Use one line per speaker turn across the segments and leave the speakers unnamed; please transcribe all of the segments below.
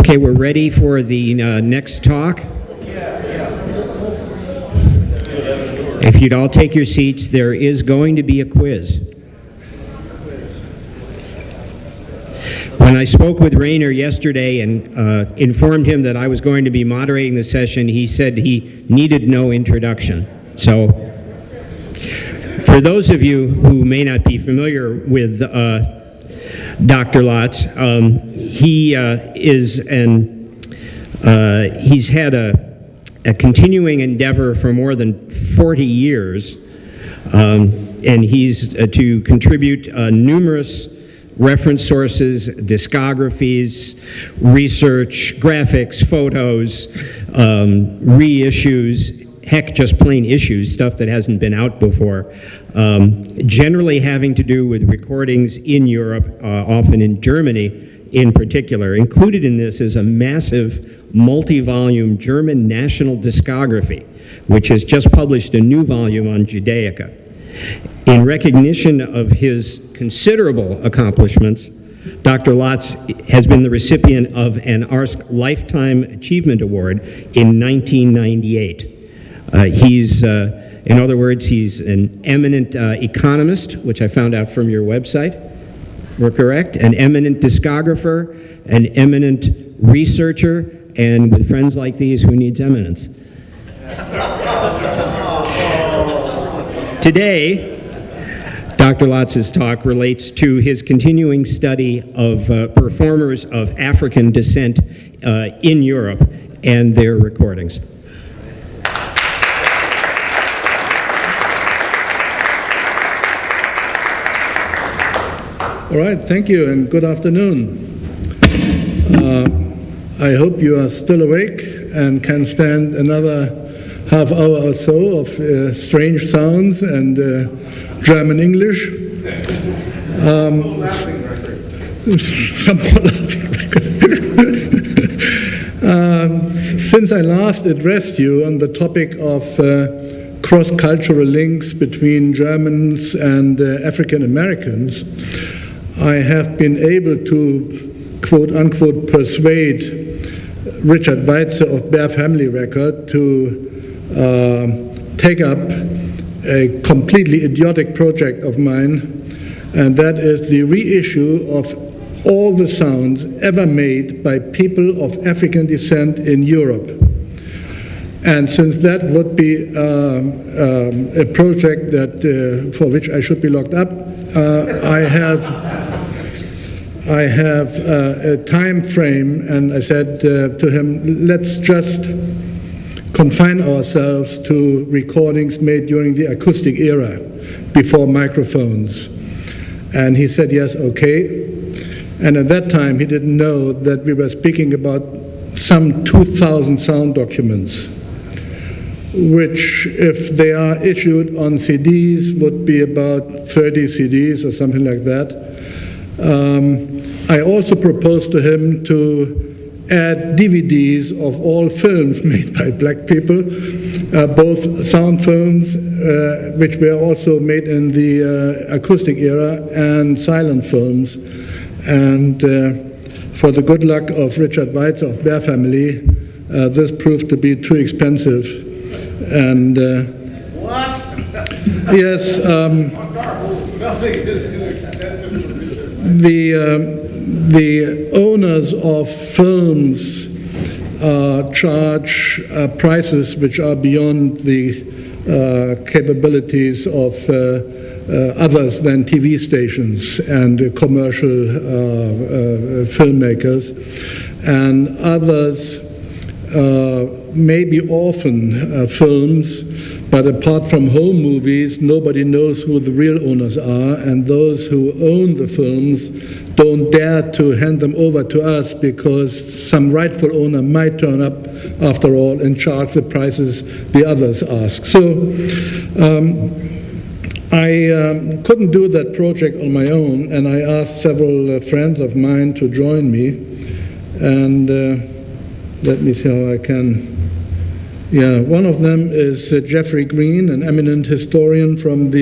Okay, we're ready for the next talk. If you'd all take your seats, there is going to be a quiz. When I spoke with Rainer yesterday and informed him that I was going to be moderating the session, he said he needed no introduction. So, for those of you who may not be familiar with Dr. Lotz, he's had a continuing endeavor for more than 40 years, and he's to contribute numerous reference sources, discographies, research, graphics, photos, reissues, heck, just plain issues, stuff that hasn't been out before, generally having to do with recordings in Europe, often in Germany in particular. Included in this is a massive multi-volume German national discography, which has just published a new volume on Judaica. In recognition of his considerable accomplishments, Dr. Lotz has been the recipient of an ARSC Lifetime Achievement Award in 1998. In other words, he's an eminent economist, which I found out from your website. We're correct? An eminent discographer, an eminent researcher, and with friends like these, who needs eminence? Today, Dr. Lotz's talk relates to his continuing study of performers of African descent in Europe and their recordings.
All right, thank you and good afternoon. I hope you are still awake and can stand another half hour or so of strange sounds and German English. Somewhat laughing record. Since I last addressed you on the topic of cross-cultural links between Germans and African Americans, I have been able to, quote-unquote, persuade Richard Weitze of Bear Family Record to take up a completely idiotic project of mine, and that is the reissue of all the sounds ever made by people of African descent in Europe. And since that would be a project that for which I should be locked up, I have a time frame, and I said to him, let's just confine ourselves to recordings made during the acoustic era, before microphones. And he said, yes, okay. And at that time, he didn't know that we were speaking about some 2,000 sound documents, which, if they are issued on CDs, would be about 30 CDs or something like that. I also proposed to him to add DVDs of all films made by black people, both sound films, which were also made in the acoustic era, and silent films. And for the good luck of Richard Weitze of Bear Family, this proved to be too expensive. And
what?
Yes,
nothing is expensive for
the owners of films charge prices which are beyond the capabilities of others than TV stations and commercial filmmakers, and others maybe orphan films, but apart from home movies, nobody knows who the real owners are, and those who own the films don't dare to hand them over to us because some rightful owner might turn up after all and charge the prices the others ask. So I couldn't do that project on my own, and I asked several friends of mine to join me, and let me see how I can. Yeah, one of them is Geoffrey Green, an eminent historian from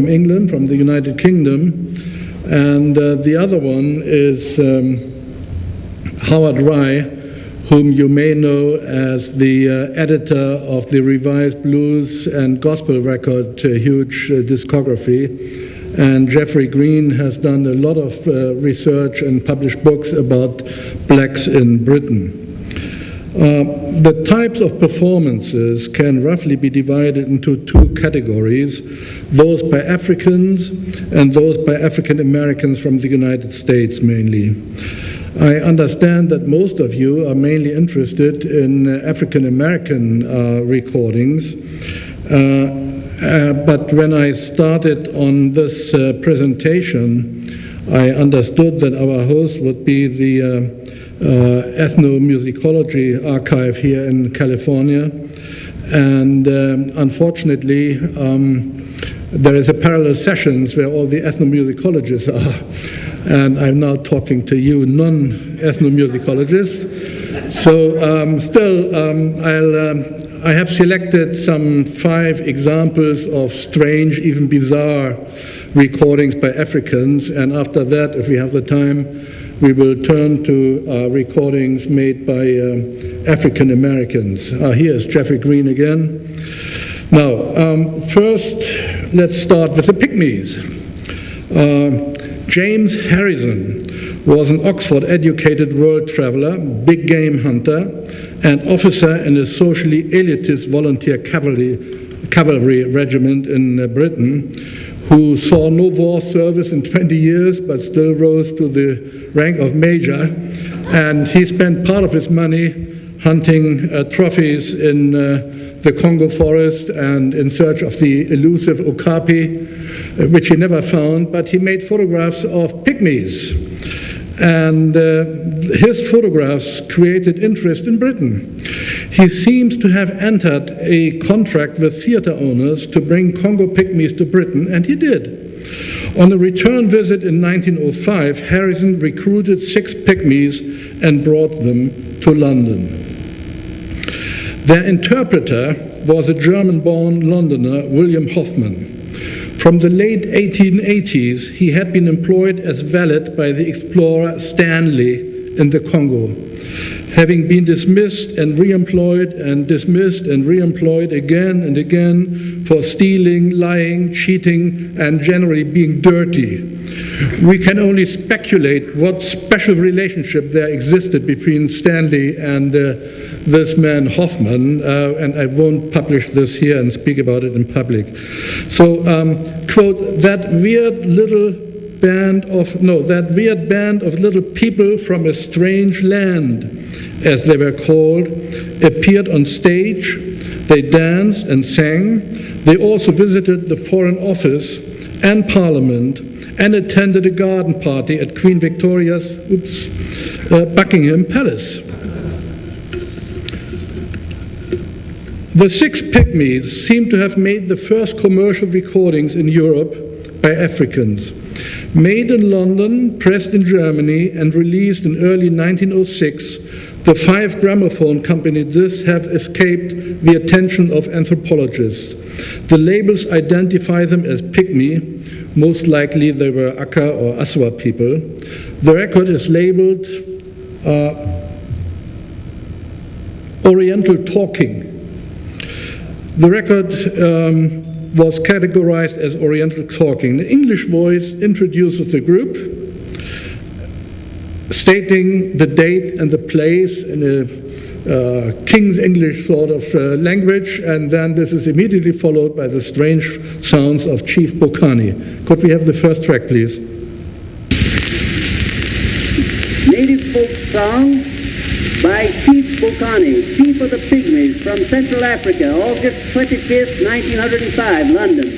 England, from the United Kingdom, and the other one is Howard Rye, whom you may know as the editor of the Revised Blues and Gospel Record, huge discography. And Jeffrey Green has done a lot of research and published books about blacks in Britain. The types of performances can roughly be divided into two categories, those by Africans and those by African Americans from the United States mainly. I understand that most of you are mainly interested in African American recordings, but when I started on this presentation, I understood that our host would be the ethnomusicology archive here in California, and unfortunately there is a parallel sessions where all the ethnomusicologists are, and I'm now talking to you non-ethnomusicologists. So I have selected some 5 examples of strange, even bizarre recordings by Africans, and after that, if we have the time, we will turn to recordings made by African Americans. Here's Jeffrey Green again. Now, first, let's start with the Pygmies. James Harrison was an Oxford-educated world traveler, big game hunter, and officer in a socially elitist volunteer cavalry regiment in Britain, who saw no war service in 20 years, but still rose to the rank of major. And he spent part of his money hunting trophies in the Congo forest and in search of the elusive okapi, which he never found, but he made photographs of pygmies. And his photographs created interest in Britain. He seems to have entered a contract with theater owners to bring Congo pygmies to Britain, and he did. On a return visit in 1905, Harrison recruited 6 pygmies and brought them to London. Their interpreter was a German-born Londoner, William Hoffman. From the late 1880s, he had been employed as valet by the explorer Stanley in the Congo. Having been dismissed and re-employed and dismissed and re-employed again and again for stealing, lying, cheating, and generally being dirty. We can only speculate what special relationship there existed between Stanley and this man Hoffman, and I won't publish this here and speak about it in public. So, quote, that weird band of little people from a strange land, as they were called, appeared on stage. They danced and sang. They also visited the Foreign Office and Parliament and attended a garden party at Queen Victoria's Buckingham Palace. The 6 pygmies seem to have made the first commercial recordings in Europe by Africans. Made in London, pressed in Germany, and released in early 1906, the 5 gramophone company discs have escaped the attention of anthropologists. The labels identify them as pygmy. Most likely they were Aka or Aswa people. The record is labeled Oriental Talking. The record was categorized as Oriental Talking. The English voice introduces the group, stating the date and the place in a King's English sort of language, and then this is immediately followed by the strange sounds of Chief Bokani. Could we have the first track, please?
Native folk song by Chief Bokani, Chief of the Pygmies, from Central Africa, August 25th, 1905, London.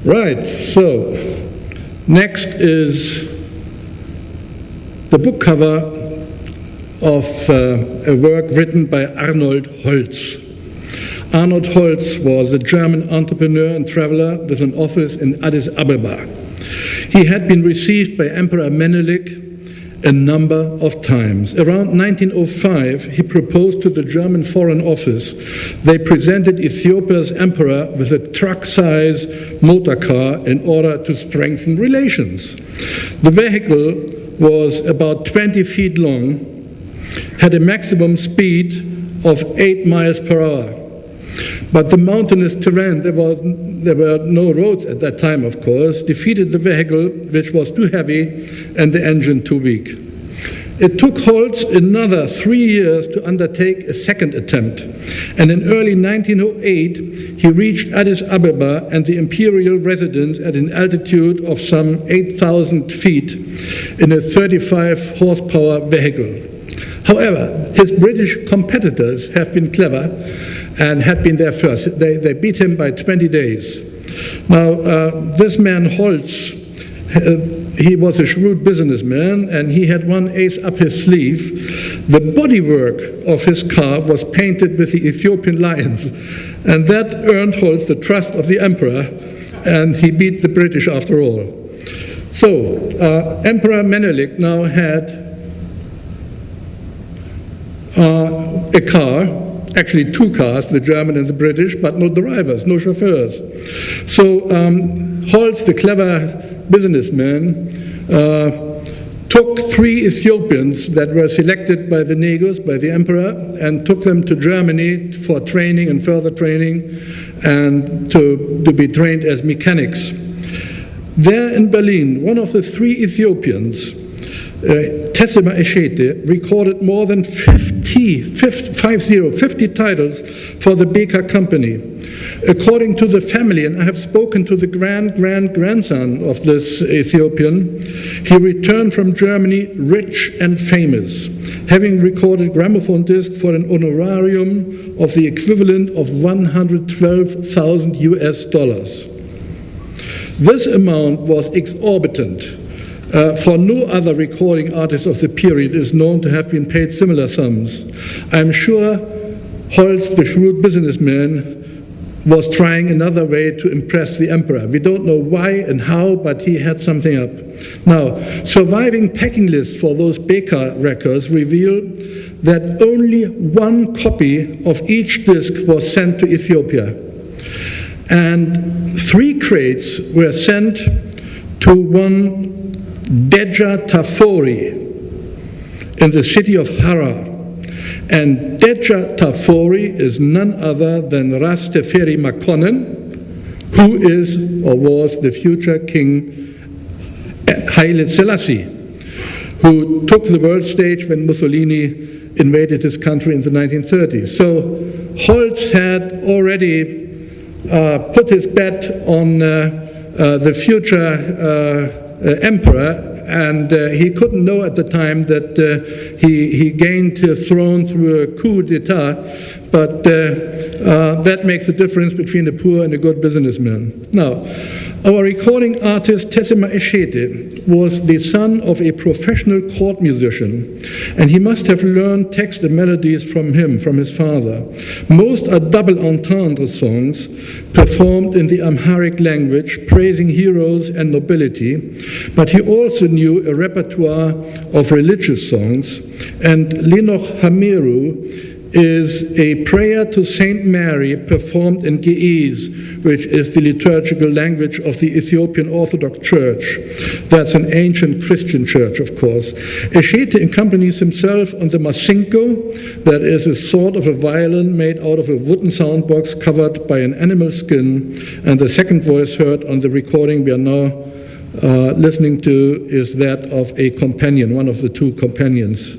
Right, so next is the book cover of a work written by Arnold Holz. Arnold Holz was a German entrepreneur and traveler with an office in Addis Ababa. He had been received by Emperor Menelik a number of times. Around 1905, he proposed to the German Foreign Office. They presented Ethiopia's emperor with a truck-size motor car in order to strengthen relations. The vehicle was about 20 feet long, had a maximum speed of 8 miles per hour. But the mountainous terrain, there were no roads at that time, of course, defeated the vehicle, which was too heavy and the engine too weak. It took Holz another 3 years to undertake a second attempt, and in early 1908 he reached Addis Ababa and the imperial residence at an altitude of some 8,000 feet in a 35 horsepower vehicle. However, his British competitors have been clever and had been there first. They beat him by 20 days. Now, this man Holz, he was a shrewd businessman, and he had one ace up his sleeve. The bodywork of his car was painted with the Ethiopian lions, and that earned Holz the trust of the emperor, and he beat the British after all. So, Emperor Menelik now had a car, actually two cars, the German and the British, but no drivers, no chauffeurs. So Holz, the clever businessman, took 3 Ethiopians that were selected by the Negus, by the emperor, and took them to Germany for training and further training and to be trained as mechanics. There in Berlin, one of the 3 Ethiopians, Tessema Eshete, recorded more than 50 titles for the Baker Company. According to the family, and I have spoken to the grandson of this Ethiopian, he returned from Germany rich and famous, having recorded gramophone discs for an honorarium of the equivalent of 112,000 US dollars. This amount was exorbitant. For no other recording artist of the period is known to have been paid similar sums. I'm sure Holz, the shrewd businessman, was trying another way to impress the emperor. We don't know why and how, but he had something up. Now, surviving packing lists for those Baker records reveal that only 1 copy of each disc was sent to Ethiopia. And 3 crates were sent to one Deja Tafori in the city of Harar. And Deja Tafori is none other than Ras Teferi Makonnen, who is or was the future king Haile Selassie, who took the world stage when Mussolini invaded his country in the 1930s. So Holz had already put his bet on the future emperor, and he couldn't know at the time that he gained his throne through a coup d'etat, but that makes a difference between a poor and a good businessman. Now, our recording artist Tessema Eshete was the son of a professional court musician, and he must have learned text and melodies from his father. Most are double entendre songs performed in the Amharic language, praising heroes and nobility, but he also knew a repertoire of religious songs, and Linoch Hameru is a prayer to Saint Mary performed in Ge'ez, which is the liturgical language of the Ethiopian Orthodox Church. That's an ancient Christian church, of course. Eshete accompanies himself on the masinko, that is a sort of a violin made out of a wooden sound box covered by an animal skin, and the second voice heard on the recording we are now listening to is that of a companion, one of the 2 companions.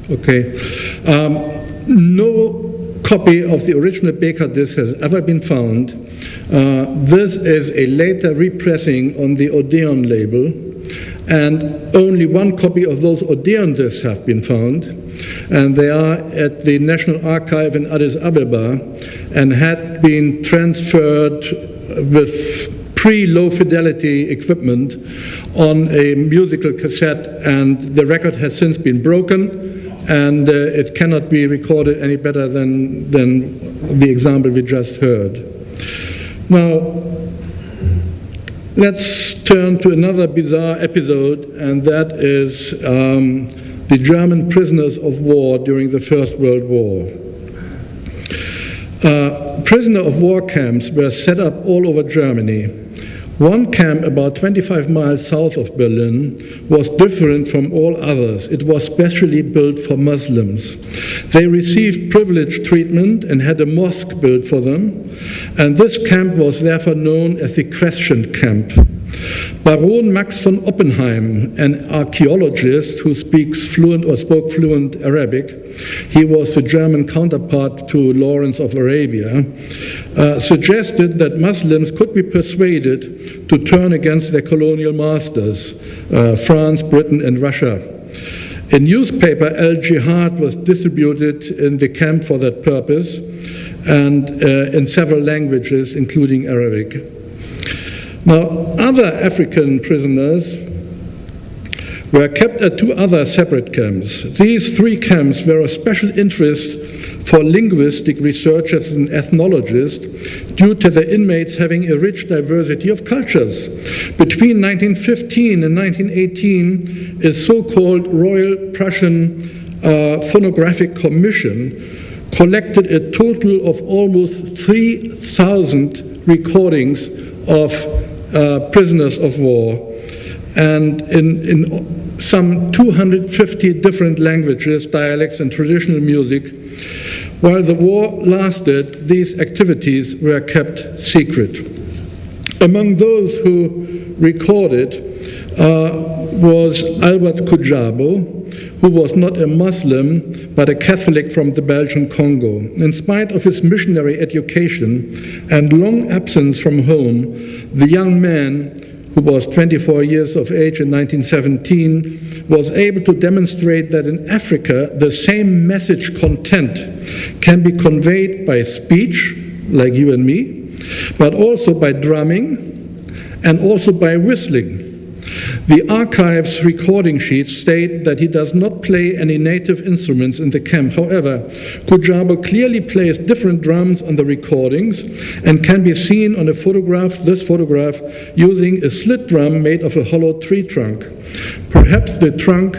Okay. No copy of the original Baker disc has ever been found. This is a later repressing on the Odeon label, and only one copy of those Odeon discs have been found, and they are at the National Archive in Addis Ababa and had been transferred with pre-low fidelity equipment on a musical cassette, and the record has since been broken, and it cannot be recorded any better than the example we just heard. Now, let's turn to another bizarre episode, and that is the German prisoners of war during the First World War. Prisoner of war camps were set up all over Germany. One camp about 25 miles south of Berlin was different from all others. It was specially built for Muslims. They received privileged treatment and had a mosque built for them, and this camp was therefore known as the Crescent Camp. Baron Max von Oppenheim, an archaeologist who spoke fluent Arabic, he was the German counterpart to Lawrence of Arabia, suggested that Muslims could be persuaded to turn against their colonial masters, France, Britain, and Russia. A newspaper, Al Jihad, was distributed in the camp for that purpose, and in several languages, including Arabic. Now, other African prisoners were kept at two other separate camps. These three camps were of special interest for linguistic researchers and ethnologists due to the inmates having a rich diversity of cultures. Between 1915 and 1918, a so-called Royal Prussian Phonographic Commission collected a total of almost 3,000 recordings of prisoners of war, and in some 250 different languages, dialects, and traditional music. While the war lasted, these activities were kept secret. Among those who recorded was Albert Kujabo, who was not a Muslim, but a Catholic from the Belgian Congo. In spite of his missionary education and long absence from home, the young man, who was 24 years of age in 1917, was able to demonstrate that in Africa, the same message content can be conveyed by speech, like you and me, but also by drumming and also by whistling. The archive's recording sheets state that he does not play any native instruments in the camp. However, Kujabo clearly plays different drums on the recordings and can be seen on a photograph, this photograph, using a slit drum made of a hollow tree trunk. Perhaps the trunk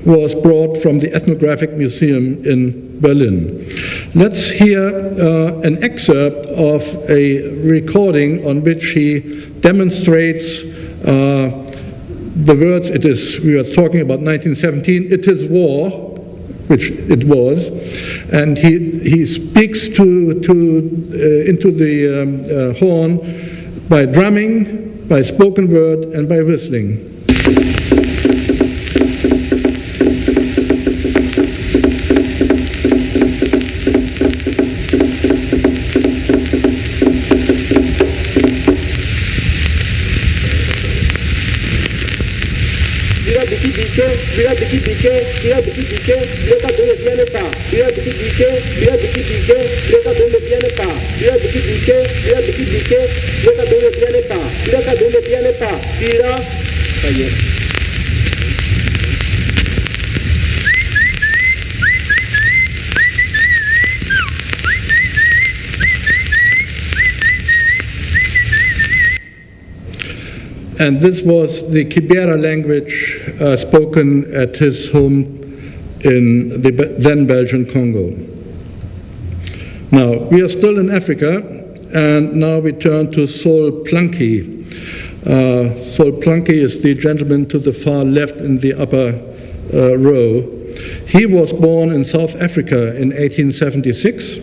was brought from the Ethnographic Museum in Berlin. Let's hear an excerpt of a recording on which he demonstrates the words, we are talking about 1917, it is war, which it was, and he speaks into the horn by drumming, by spoken word, and by whistling. And this was the Kibera language spoken at his home in the then Belgian Congo. Now, we are still in Africa, and now we turn to Sol Plankey. Sol Plankey is the gentleman to the far left in the upper row. He was born in South Africa in 1876.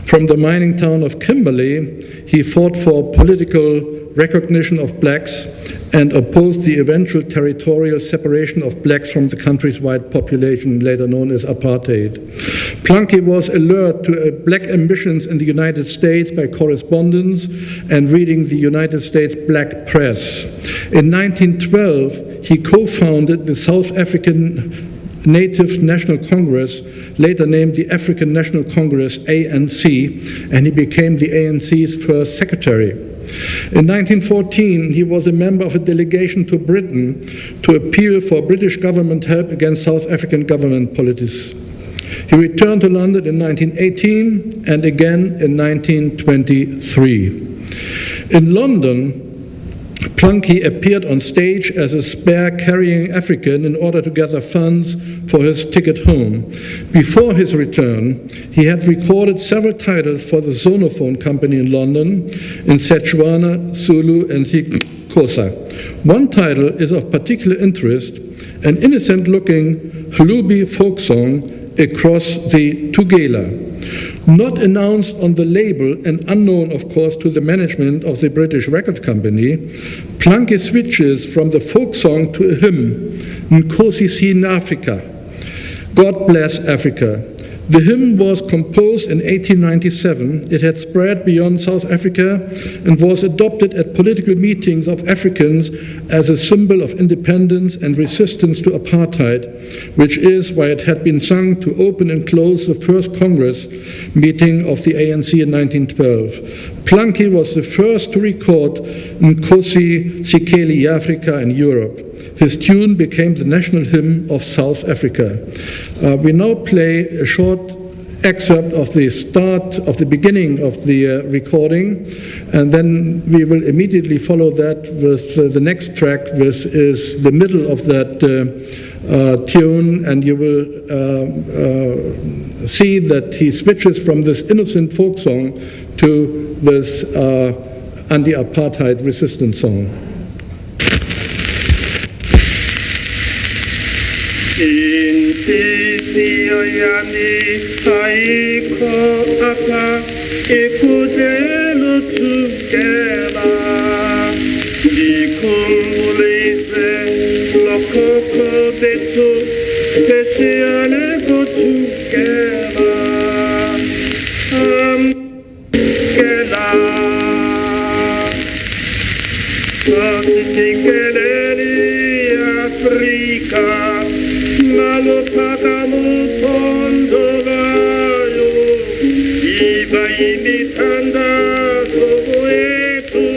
From the mining town of Kimberley, he fought for political recognition of blacks and opposed the eventual territorial separation of blacks from the country's white population, later known as apartheid. Plunky was alert to black ambitions in the United States by correspondence and reading the United States black press. In 1912, he co-founded the South African Native National Congress, later named the African National Congress, ANC, and he became the ANC's first secretary. In 1914, he was a member of a delegation to Britain to appeal for British government help against South African government politics. He returned to London in 1918 and again in 1923. In London, Plunky appeared on stage as a spare-carrying African in order to gather funds for his ticket home. Before his return, he had recorded several titles for the Zonophone Company in London, in Setswana, Zulu, and Xhosa. One title is of particular interest, an innocent-looking Hlubi folk song, Across the Tugela. Not announced on the label and unknown, of course, to the management of the British record company, Plunky switches from the folk song to a hymn, Nkosi Sinafrika, God Bless Africa. The hymn was composed in 1897. It had spread beyond South Africa and was adopted at political meetings of Africans as a symbol of independence and resistance to apartheid, which is why it had been sung to open and close the first Congress meeting of the ANC in 1912. Plunky was the first to record Nkosi Sikelel' iAfrika in Europe. His tune became the national hymn of South Africa. We now play a short excerpt of the start, of the beginning of the recording, and then we will immediately follow that with the next track, which is the middle of that tune, and you will see that he switches from this innocent folk song to this anti-apartheid resistance song.
Intisio yani aiko apa ikudelo tukela dikumbulise lokoko betu speciale go tukela kela Sikelel' iAfrika malopaka mupondo gayo iba imithandazo wethu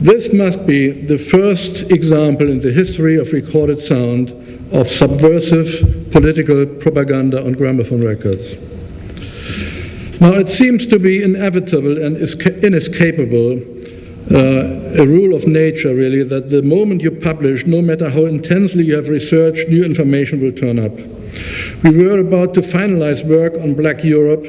This must be the first example in the history of recorded sound of subversive political propaganda on gramophone records. Now, it seems to be inevitable and inescapable, a rule of nature, really, that the moment you publish, no matter how intensely you have researched, new information will turn up. We were about to finalize work on Black Europe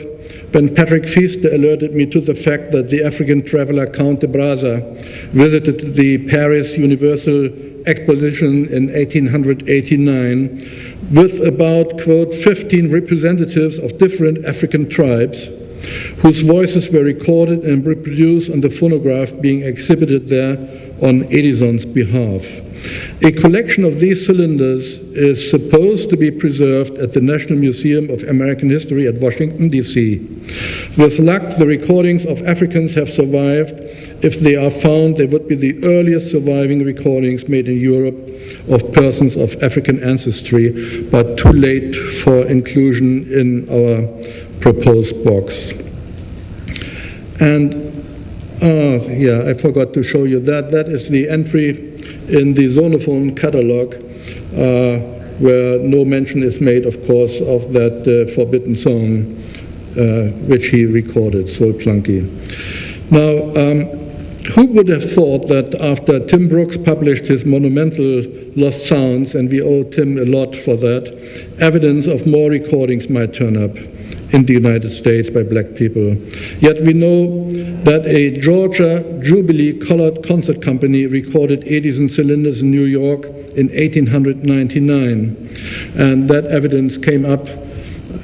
when Patrick Fieste alerted me to the fact that the African traveler Count de Braza visited the Paris Universal Exposition in 1889 with about, quote, 15 representatives of different African tribes whose voices were recorded and reproduced on the phonograph being exhibited there on Edison's behalf. A collection of these cylinders is supposed to be preserved at the National Museum of American History at Washington, D.C. With luck, the recordings of Africans have survived. If they are found, they would be the earliest surviving recordings made in Europe of persons of African ancestry, but too late for inclusion in our proposed box. And yeah, I forgot to show you that. That is the entry in the Zonophone catalog, where no mention is made, of course, of that forbidden song which he recorded, so Plunky. Now, who would have thought that after Tim Brooks published his monumental Lost Sounds, and we owe Tim a lot for that, evidence of more recordings might turn up in the United States by black people. Yet we know that a Georgia Jubilee Colored Concert Company recorded Edison cylinders in New York in 1899. And that evidence came up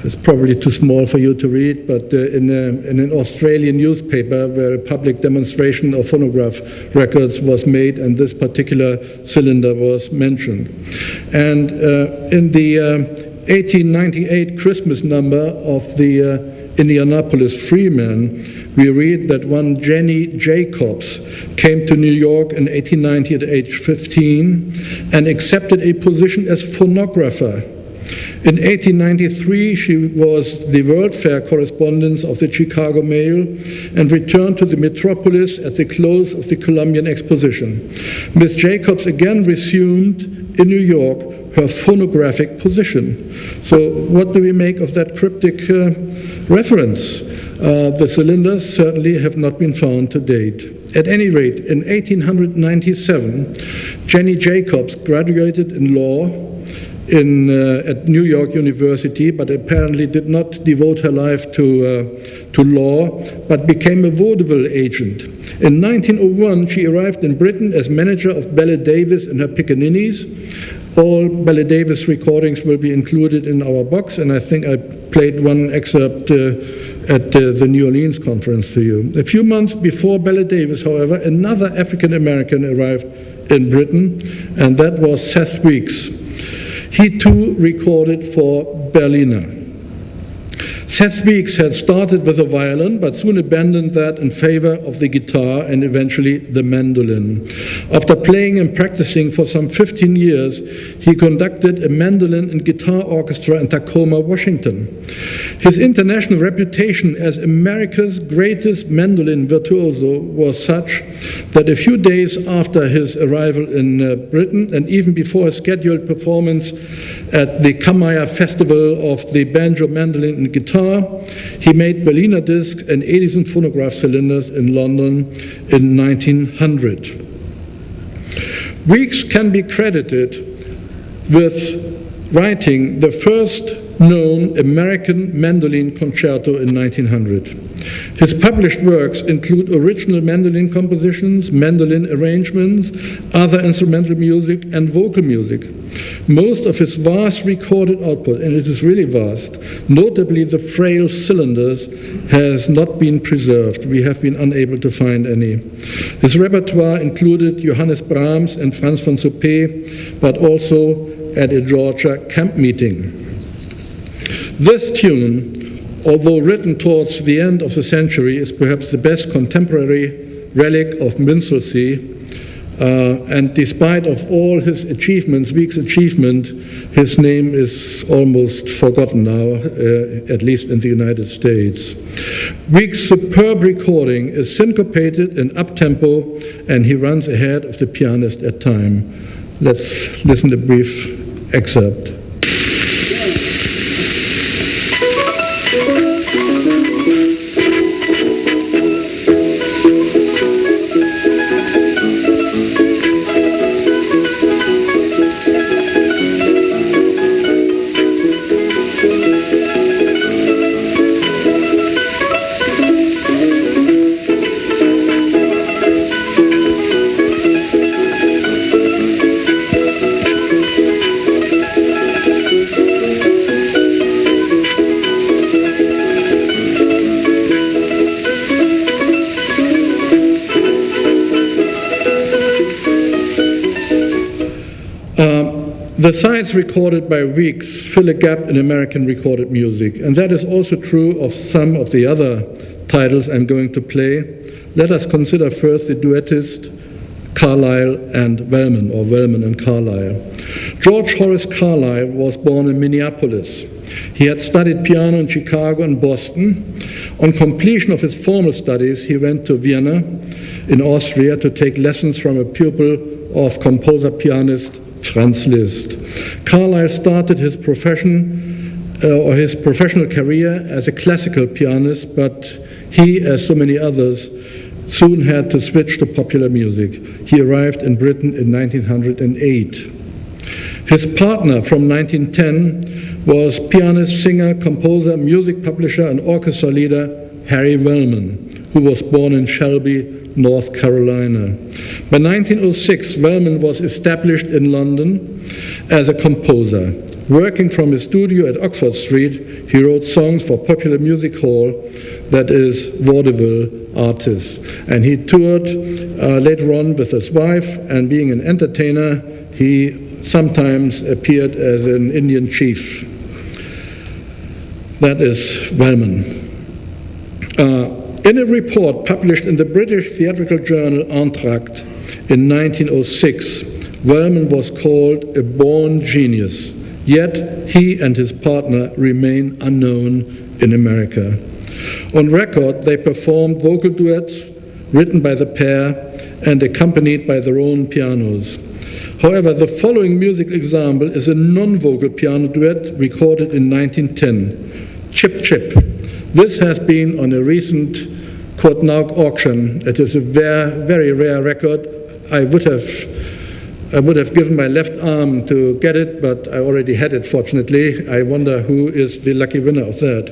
It's probably too small for you to read, but in an Australian newspaper where a public demonstration of phonograph records was made, and this particular cylinder was mentioned. And in the 1898 Christmas number of the Indianapolis Freeman, we read that one Jenny Jacobs came to New York in 1890 at age 15 and accepted a position as phonographer. In 1893, she was the World Fair correspondent of the Chicago Mail and returned to the metropolis at the close of the Columbian Exposition. Miss Jacobs again resumed in New York her phonographic position. So what do we make of that cryptic reference? The cylinders certainly have not been found to date. At any rate, in 1897, Jenny Jacobs graduated in law at New York University, but apparently did not devote her life to law, but became a vaudeville agent. In 1901, she arrived in Britain as manager of Belle Davis and her Pickaninnies. All Belle Davis recordings will be included in our box, and I think I played one excerpt at the New Orleans conference to you. A few months before Belle Davis, however, another African American arrived in Britain, and that was Seth Weeks. He too recorded for Berliner. Seth Weeks had started with a violin, but soon abandoned that in favor of the guitar and eventually the mandolin. After playing and practicing for some 15 years, he conducted a mandolin and guitar orchestra in Tacoma, Washington. His international reputation as America's greatest mandolin virtuoso was such that a few days after his arrival in Britain, and even before a scheduled performance at the Kamaya Festival of the Banjo, Mandolin and Guitar, he made Berliner discs and Edison phonograph cylinders in London in 1900. Weeks can be credited with writing the first known American mandolin concerto in 1900. His published works include original mandolin compositions, mandolin arrangements, other instrumental music, and vocal music. Most of his vast recorded output, and it is really vast, notably the frail cylinders, has not been preserved. We have been unable to find any. His repertoire included Johannes Brahms and Franz von Suppé, but also at a Georgia camp meeting. This tune, although written towards the end of the century, is perhaps the best contemporary relic of minstrelsy. And despite of all his achievements, Weeks' achievement, his name is almost forgotten now, at least in the United States. Weeks' superb recording is syncopated and up-tempo, and he runs ahead of the pianist at time. Let's listen to a brief excerpt. The sides recorded by Weeks fill a gap in American recorded music, and that is also true of some of the other titles I'm going to play. Let us consider first the duettist Carlyle and Wellman, or Wellman and Carlyle. George Horace Carlyle was born in Minneapolis. He had studied piano in Chicago and Boston. On completion of his formal studies, he went to Vienna in Austria to take lessons from a pupil of composer-pianist Franz Liszt. Carlyle started his professional career as a classical pianist, but he, as so many others, soon had to switch to popular music. He arrived in Britain in 1908. His partner from 1910 was pianist, singer, composer, music publisher, and orchestra leader Harry Wellman, who was born in Shelby, North Carolina. By 1906, Wellman was established in London as a composer. Working from his studio at Oxford Street, he wrote songs for popular music hall, that is, vaudeville artists. And he toured later on with his wife, and being an entertainer, he sometimes appeared as an Indian chief. That is Wellman. In a report published in the British theatrical journal Entr'acte in 1906, Wellman was called a born genius, yet he and his partner remain unknown in America. On record, they performed vocal duets written by the pair and accompanied by their own pianos. However, the following musical example is a non-vocal piano duet recorded in 1910, Chip Chip. This has been on a recent Courtnaug auction. It is a very rare record. I would have given my left arm to get it, but I already had it, fortunately. I wonder who is the lucky winner of that.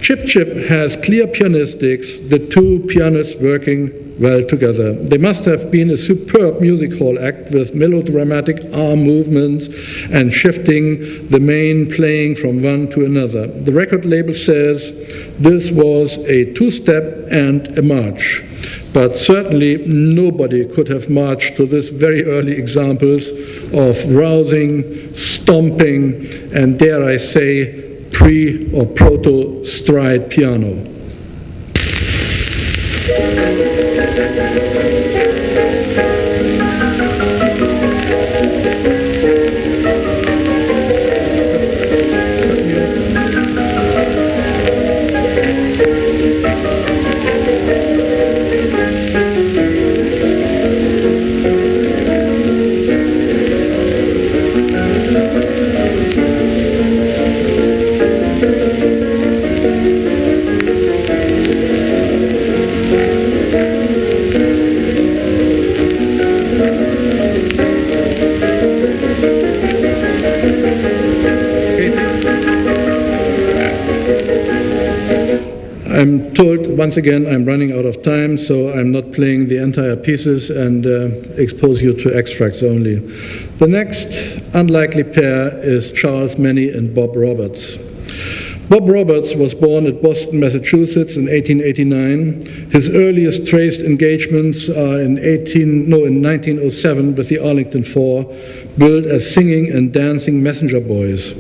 Chip Chip has clear pianistics, the two pianists working well together. They must have been a superb music hall act with melodramatic arm movements and shifting the main playing from one to another. The record label says this was a two-step and a march. But certainly nobody could have marched to this very early examples of rousing, stomping, and dare I say, pre- or proto-stride piano. I'm told, once again, I'm running out of time, so I'm not playing the entire pieces and expose you to extracts only. The next unlikely pair is Charles Manny and Bob Roberts. Bob Roberts was born at Boston, Massachusetts in 1889. His earliest traced engagements are in 1907 with the Arlington Four, billed as singing and dancing messenger boys.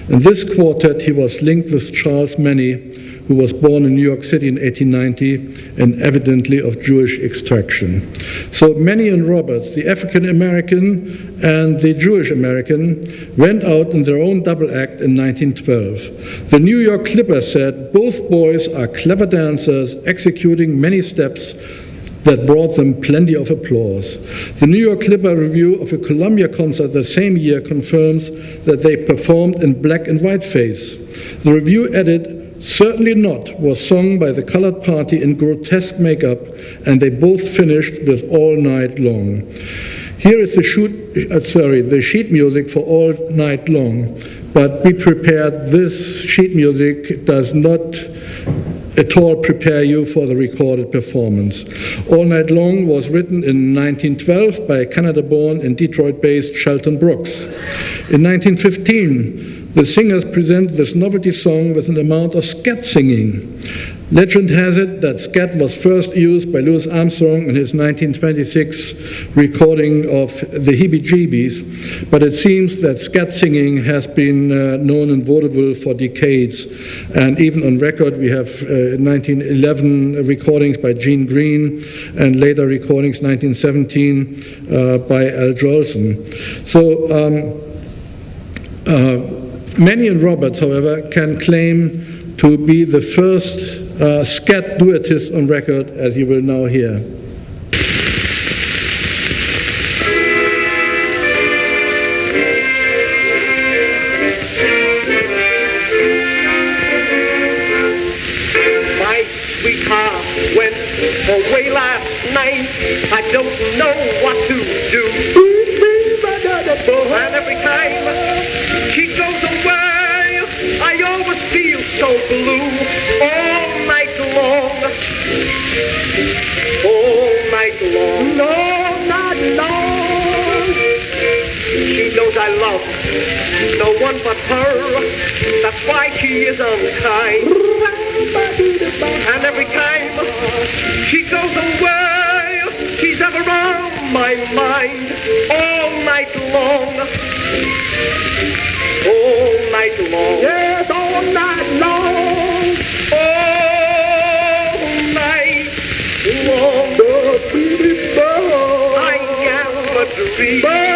In this quartet, he was linked with Charles Manny, who was born in New York City in 1890 and evidently of Jewish extraction. So Manny and Roberts, the African-American and the Jewish-American, went out in their own double act in 1912. The New York Clipper said, both boys are clever dancers executing many steps that brought them plenty of applause. The New York Clipper review of a Columbia concert the same year confirms that they performed in black and white face. The review added, "Certainly Not" was sung by the colored party in grotesque makeup, and they both finished with All Night Long. Here is the sheet music for All Night Long, but be prepared, this sheet music does not at all prepare you for the recorded performance. All Night Long was written in 1912 by Canada-born and Detroit-based Shelton Brooks. In 1915, the singers presented this novelty song with an amount of scat singing. Legend has it that scat was first used by Louis Armstrong in his 1926 recording of the Heebie-Jeebies, but it seems that scat singing has been known in vaudeville for decades, and even on record we have 1911 recordings by Gene Green, and later recordings 1917 by Al Jolson. So Manny and Roberts, however, can claim to be the first scat duettists on record, as you will now hear.
My sweetheart went away last night. I don't know what to do. And every time she goes away, I always feel so blue. All night long, all night long, all night long. She knows I love no one but her. That's why she is unkind. And every time she goes away, she's ever on my mind all night long. All night long. Yes, all night long. All night long. I am a dreaming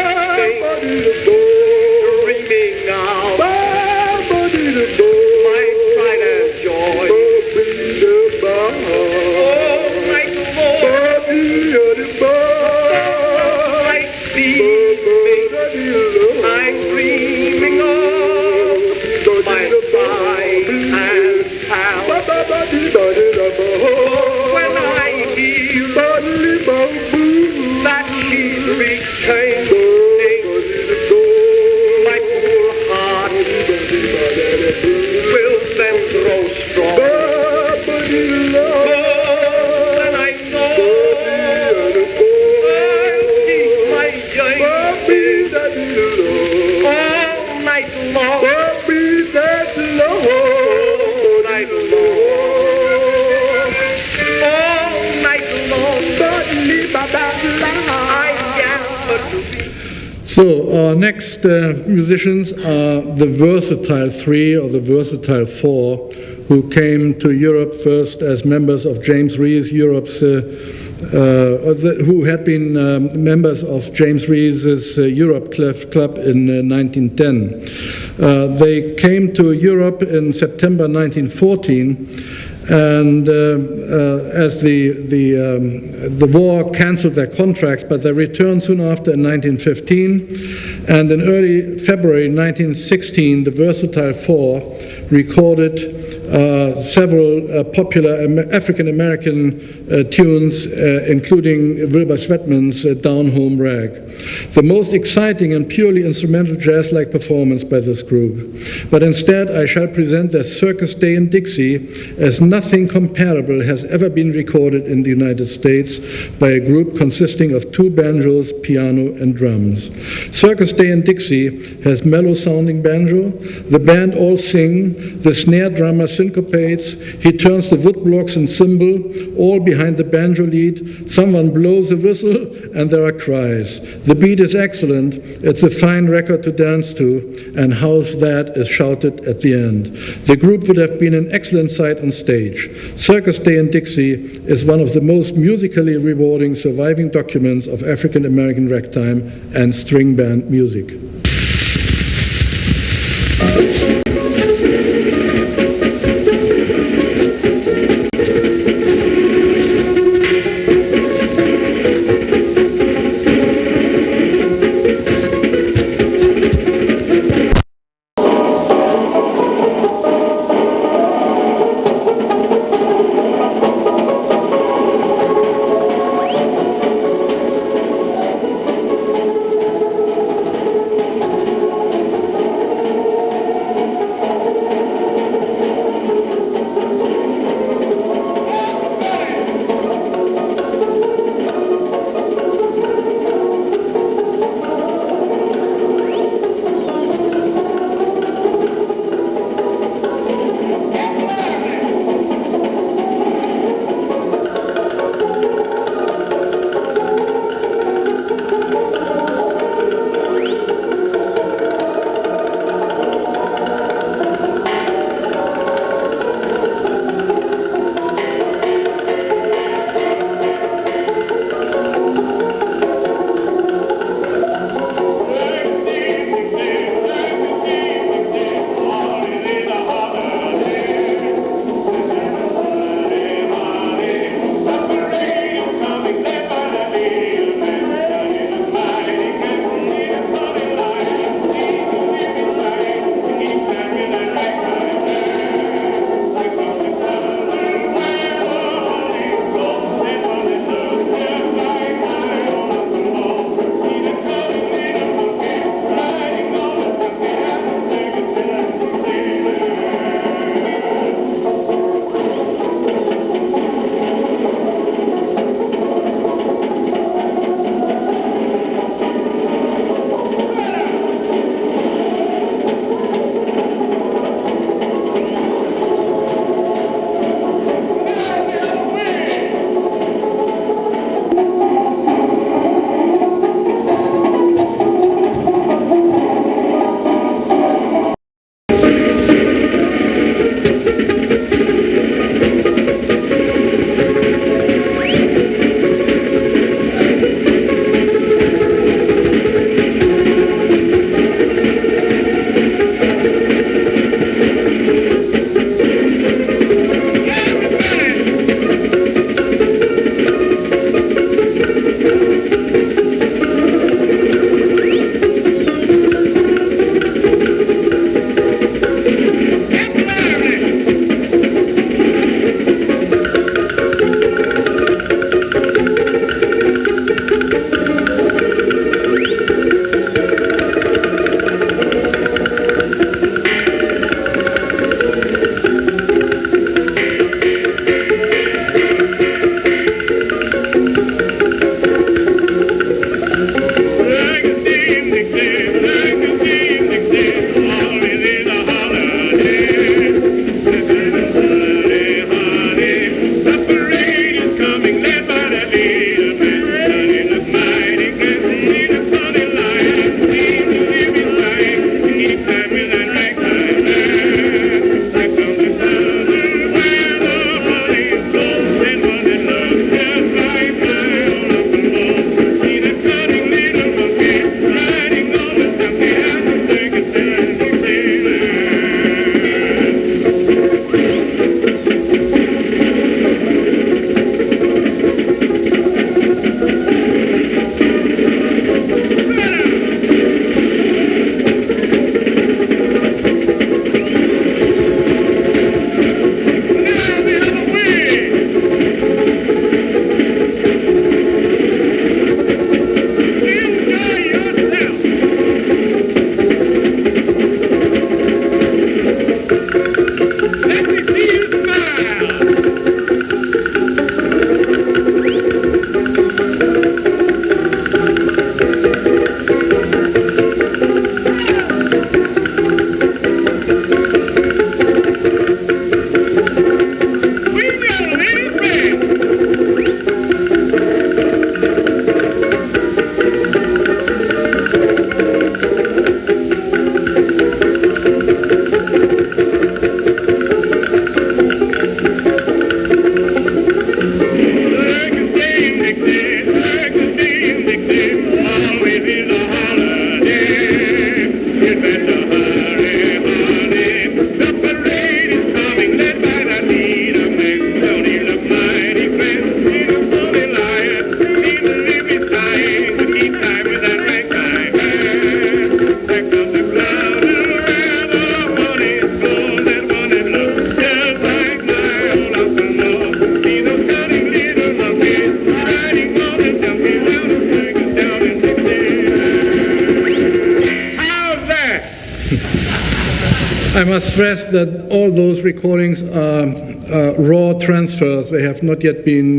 out my pride and joy. All night long. Like beaming, I'm dreaming of my pride and power. When I hear that she's returning, my poor heart will then grow strong. Then I know I'll keep my journey all night long. All night long. All night long. I am a dream.
So our next musicians are the Versatile Three or the Versatile Four, who came to Europe first as members of James Rees, who had been members of James Rees's Europe Club in 1910. They came to Europe in September 1914. And as the war canceled their contracts, but they returned soon after in 1915. And in early February 1916, the Versatile Four recorded several popular African-American tunes, including Wilbur Sweatman's Down Home Rag. The most exciting and purely instrumental jazz-like performance by this group. But instead, I shall present their Circus Day in Dixie, as nothing comparable has ever been recorded in the United States by a group consisting of two banjos, piano, and drums. Circus Day in Dixie has mellow-sounding banjo. The band all sing. The snare drummer syncopates. He turns the woodblocks and cymbal, all behind the banjo lead. Someone blows a whistle, and there are cries. The beat is excellent. It's a fine record to dance to, and how's that is shouted at the end. The group would have been an excellent sight on stage. Circus Day in Dixie is one of the most musically rewarding surviving documents of African American ragtime and string band music. I must stress that all those recordings are raw transfers. They have not yet been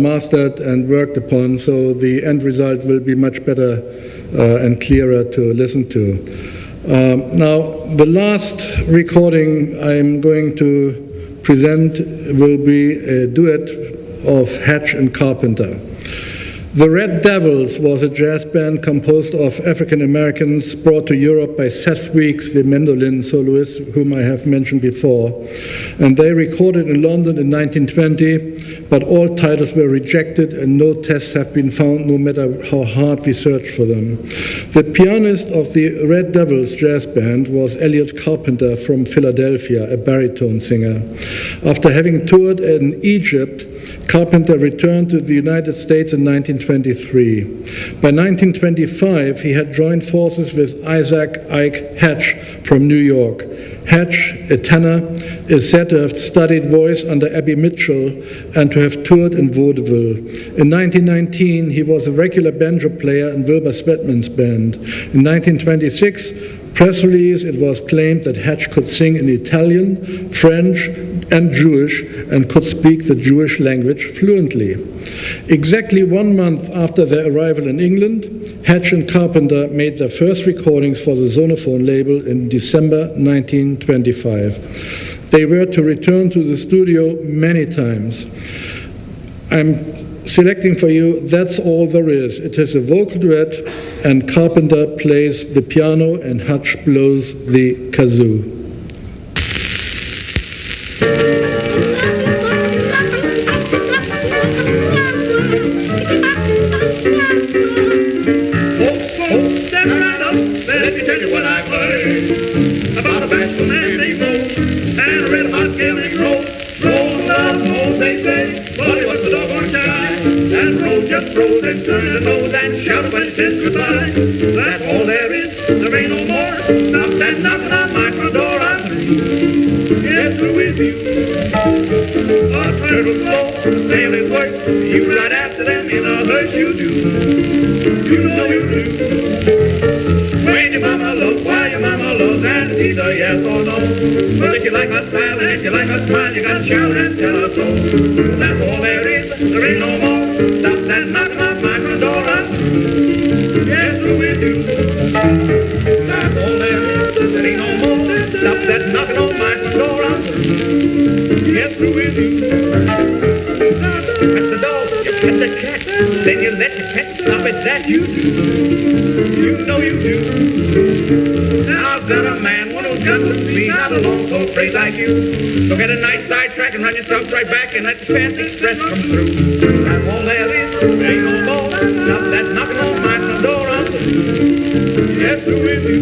mastered and worked upon, so the end result will be much better and clearer to listen to. Now, the last recording I'm going to present will be a duet of Hatch and Carpenter. The Red Devils was a jazz band composed of African Americans brought to Europe by Seth Weeks, the mandolin soloist, whom I have mentioned before. And they recorded in London in 1920, but all titles were rejected and no tests have been found, no matter how hard we searched for them. The pianist of the Red Devils jazz band was Elliot Carpenter from Philadelphia, a baritone singer. After having toured in Egypt, Carpenter returned to the United States in 1923. By 1925, he had joined forces with Isaac Ike Hatch from New York. Hatch, a tenor, is said to have studied voice under Abby Mitchell and to have toured in vaudeville. In 1919, he was a regular banjo player in Wilbur Sweatman's band. In 1926, press release, it was claimed that Hatch could sing in Italian, French, and Jewish, and could speak the Jewish language fluently. Exactly 1 month after their arrival in England, Hatch and Carpenter made their first recordings for the Zonophone label in December 1925. They were to return to the studio many times. I'm selecting for you That's All There Is. It is a vocal duet, and Carpenter plays the piano and Hatch blows the kazoo.
Let me tell you what I've heard about a bashful man named Rose and a red hot gal named Rose. Rose loves Rose, they say, but he was a doggone shy. And Rose just rose and turned her nose and shouted when he said goodbye. That's all there is, there ain't no more. Stop that knocking on my front door, I'm through. Yes, through with you. A turtle slow, saying his work. You right after them in a hush you do. You know you do. When your mama loves, why your mama loves, and it's either yes or no. But if you like her style and if you like her smile, you gotta shout and tell her so. That's all there is, there ain't no more. Stop that knocking on my front door, I'm through. Yes, through with you. That's all there is, there ain't no more. Stop that knocking on my front door, I'm through. Yes, through with you. At the dog, you pet the cat, then you let your pet stop it, that you do. You know you do. Now I've got a man, one who's got to be not alone, so afraid like you. So get a nice side track and run yourself right back and let the fast express come through. That's all there is, there ain't no more. Stop that knocking on my front door, I'm through. Yes, through with you.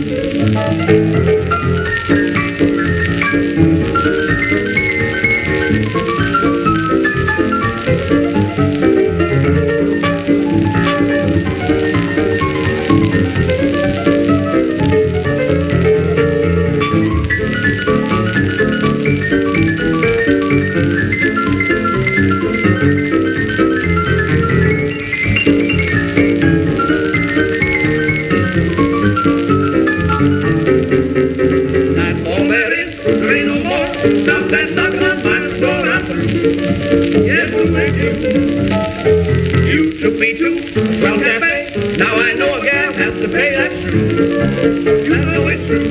You took me to a swell cafe. Now I know a gal has to pay, that's true. You know it's true.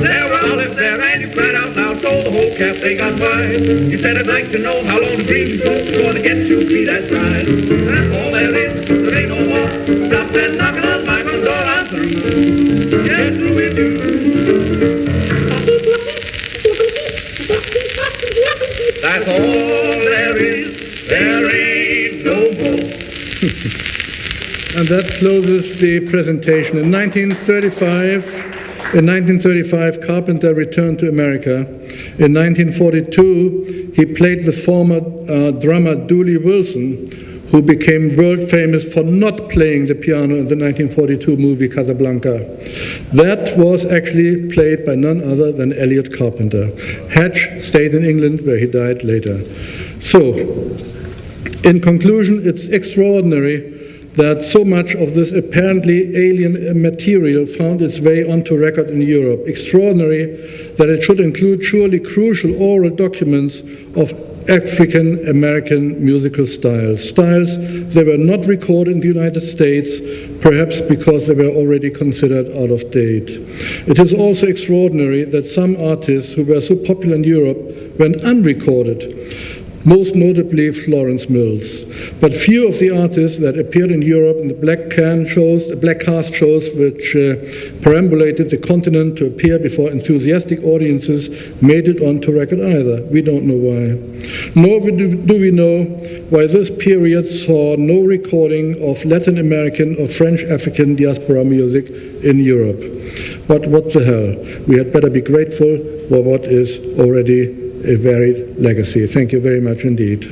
There were olives there and you cried out loud, so the whole cafe got wide. You said I'd like to know how long the greens go before they get to be that fried. That's all there is, there ain't no more. Stop that knocking on my front door, I'm through. Yes, through with you. That's all there is, there ain't no more.
And that closes the presentation. In 1935, Carpenter returned to America. In 1942, he played with former drummer Dooley Wilson, who became world famous for not playing the piano in the 1942 movie Casablanca. That was actually played by none other than Elliot Carpenter. Hatch stayed in England, where he died later. So, in conclusion, it's extraordinary that so much of this apparently alien material found its way onto record in Europe. Extraordinary that it should include surely crucial oral documents of African American musical styles. Styles that were not recorded in the United States, perhaps because they were already considered out of date. It is also extraordinary that some artists who were so popular in Europe went unrecorded, most notably Florence Mills. But few of the artists that appeared in Europe in the black cast shows which perambulated the continent to appear before enthusiastic audiences made it onto record either. We don't know why. Nor do we know why this period saw no recording of Latin American or French African diaspora music in Europe. But what the hell? We had better be grateful for what is already a varied legacy. Thank you very much indeed.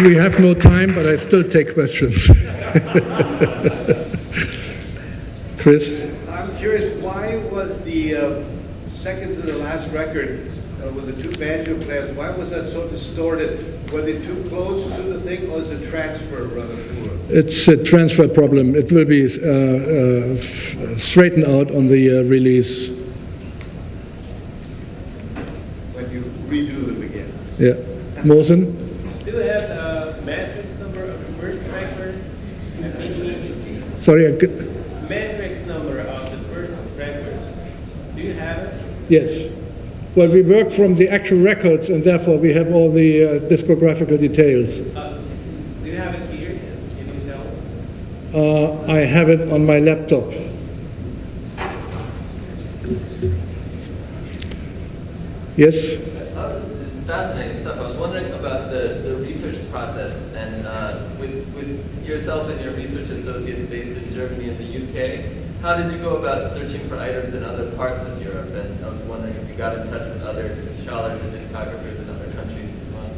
We have no time, but I still take questions. Chris?
I'm curious, why was the second to the last record with the two banjo players, why was that so distorted? Were they too close to the thing, or is the transfer rather poor?
It's a transfer problem. It will be straightened out on the release.
When you redo them again?
Yeah. Mosen?
Do you have the matrix number of the first record?
Sorry,
Matrix number of the first record. Do you have it?
yes. Well, we work from the actual records, and therefore we have all the discographical details.
Do you have it here? Can you tell?
I have it on my laptop. Yes?
It's fascinating stuff. I was wondering about the research process, and with yourself and your research associates based in Germany and the UK, how did you go about searching for items in other parts of Europe? And I was wondering if you got in touch with other scholars and discographers in other countries as well.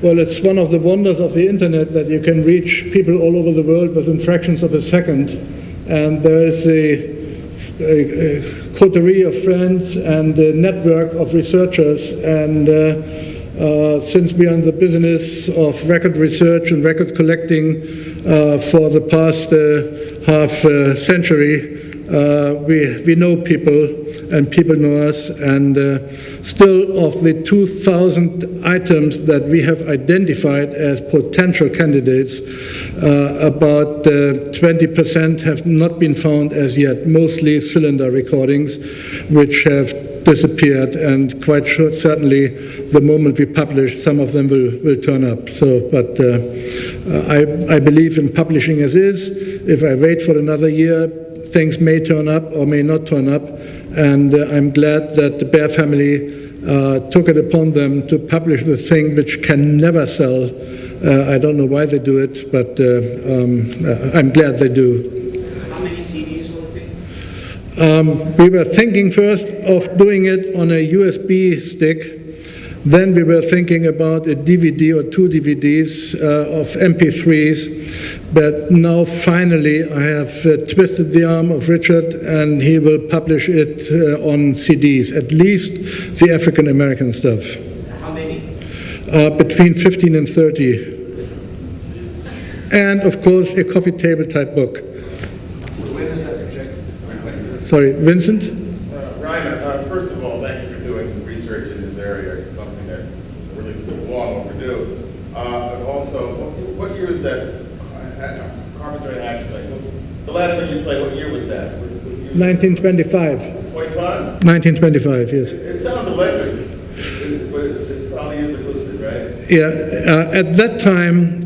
Well, it's one of the wonders of the internet that you can reach people all over the world within fractions of a second. And there is a coterie of friends and a network of researchers. And since we are in the business of record research and record collecting for the past half century, we know people and people know us, and still of the 2,000 items that we have identified as potential candidates, about 20% have not been found as yet, mostly cylinder recordings which have disappeared, and quite sure, certainly the moment we publish, some of them will turn up. So, but I believe in publishing as is. If I wait for another year, things may turn up or may not turn up, and I'm glad that the Bear family took it upon them to publish the thing which can never sell. I don't know why they do it, but I'm glad they do.
How many CDs will it be?
We were thinking first of doing it on a USB stick. Then we were thinking about a DVD or two DVDs of MP3s. But now finally I have twisted the arm of Richard, and he will publish it on CDs, at least the African American stuff.
How many?
Between 15 and 30. And of course a coffee table type book.
When is that projected?
Sorry, Vincent?
Ryan, first of all, thank you for doing research in this area. It's something that really is long overdue. But also, what year is that? Carpenter and Axel. The last one you played, what year was that?
1925.
25?
1925, yes.
It sounds electric, but it probably is acoustic, right?
Yeah, at that time,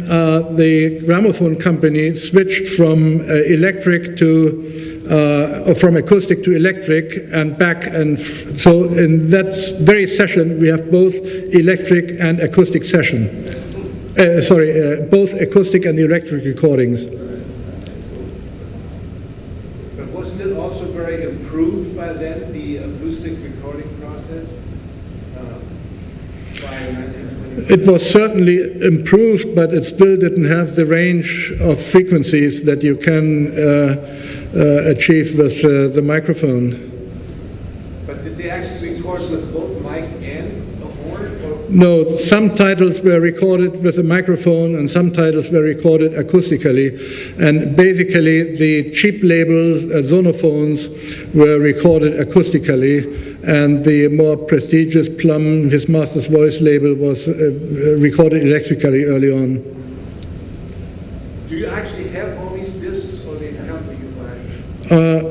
the gramophone company switched from electric to from acoustic to electric and back, and so in that very session we have both electric and acoustic session. Both acoustic and electric recordings.
But wasn't it also very improved by then, the acoustic recording process? By 1925?
It was certainly improved, but it still didn't have the range of frequencies that you can achieve with the microphone.
But did they actually record with both mic and the horn? Or?
No, some titles were recorded with a microphone and some titles were recorded acoustically. And basically the cheap label zonophones were recorded acoustically, and the more prestigious Plum, his master's voice label, was recorded electrically early on.
Do you actually have all these discs, or they come to you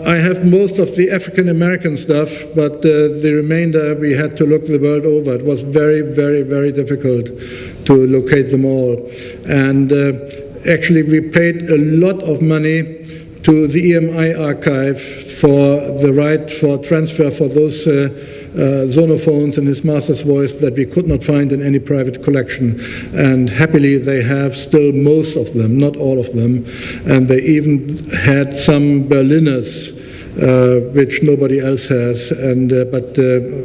by?
I have most of the African American stuff, but the remainder we had to look the world over. It was very, very, very difficult to locate them all. And actually we paid a lot of money to the EMI archive for the right for transfer for those zonophones in his master's voice that we could not find in any private collection. And happily they have still most of them, not all of them. And they even had some Berliners, which nobody else has. And but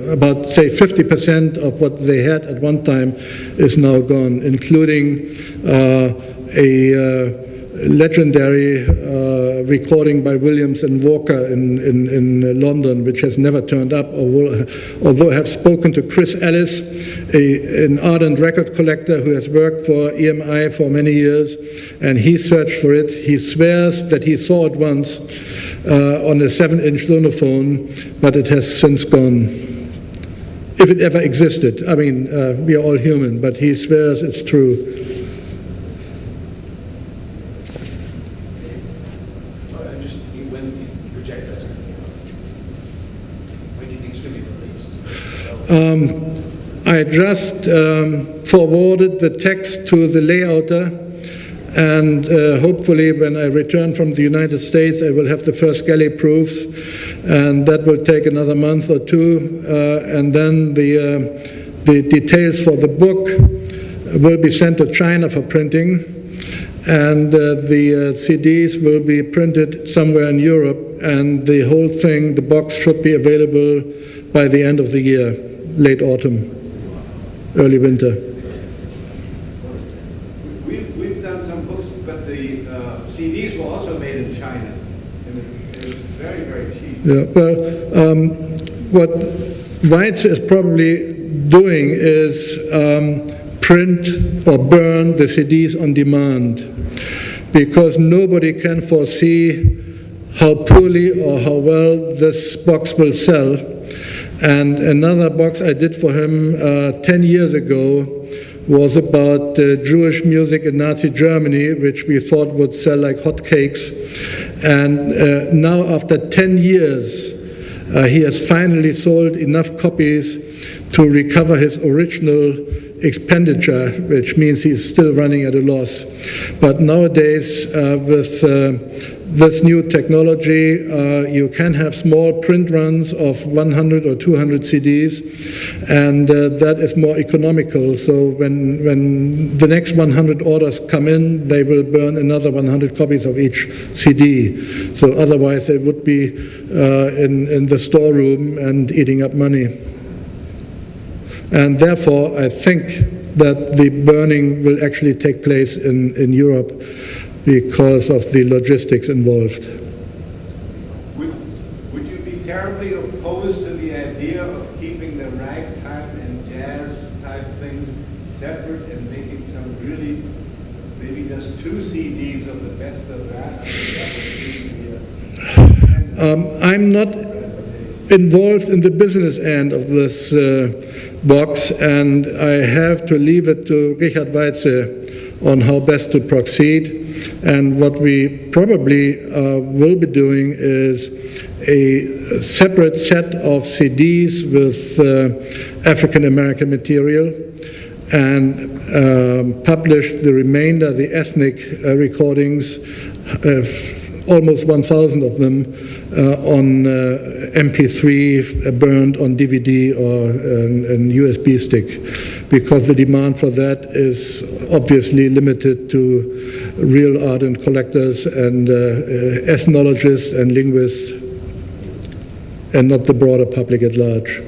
about, say, 50% of what they had at one time is now gone, including a legendary recording by Williams and Walker in London, which has never turned up, although I have spoken to Chris Ellis, an ardent record collector who has worked for EMI for many years, and he searched for it. He swears that he saw it once on a 7-inch zonophone, but it has since gone. If it ever existed. I mean, we are all human, but he swears it's true. I just forwarded the text to the layouter, and hopefully when I return from the United States I will have the first galley proofs, and that will take another month or two, and then the details for the book will be sent to China for printing, and the CDs will be printed somewhere in Europe, and the whole thing, the box, should be available by the end of the year. Late autumn, early winter.
We've done some books, but the CDs were also made in China, and it was very, very cheap.
Yeah, well, what REISSUE is probably doing is print or burn the CDs on demand, because nobody can foresee how poorly or how well this box will sell. And another box I did for him 10 years ago was about Jewish music in Nazi Germany, which we thought would sell like hotcakes. And now, after 10 years, he has finally sold enough copies to recover his original expenditure, which means he's still running at a loss. But nowadays, with this new technology, you can have small print runs of 100 or 200 CDs, and that is more economical. So when the next 100 orders come in, they will burn another 100 copies of each CD. So otherwise they would be in the storeroom and eating up money. And therefore, I think that the burning will actually take place in Europe because of the logistics involved.
Would you be terribly opposed to the idea of keeping the ragtime and jazz type things separate and making some really, maybe just 2 CDs of the best of that?
I'm not involved in the business end of this box, and I have to leave it to Richard Weitze on how best to proceed. And what we probably will be doing is a separate set of CDs with African American material, and publish the remainder, the ethnic recordings, almost 1,000 of them, on MP3, burned on DVD or an USB stick, because the demand for that is obviously limited to real ardent collectors and ethnologists and linguists, and not the broader public at large.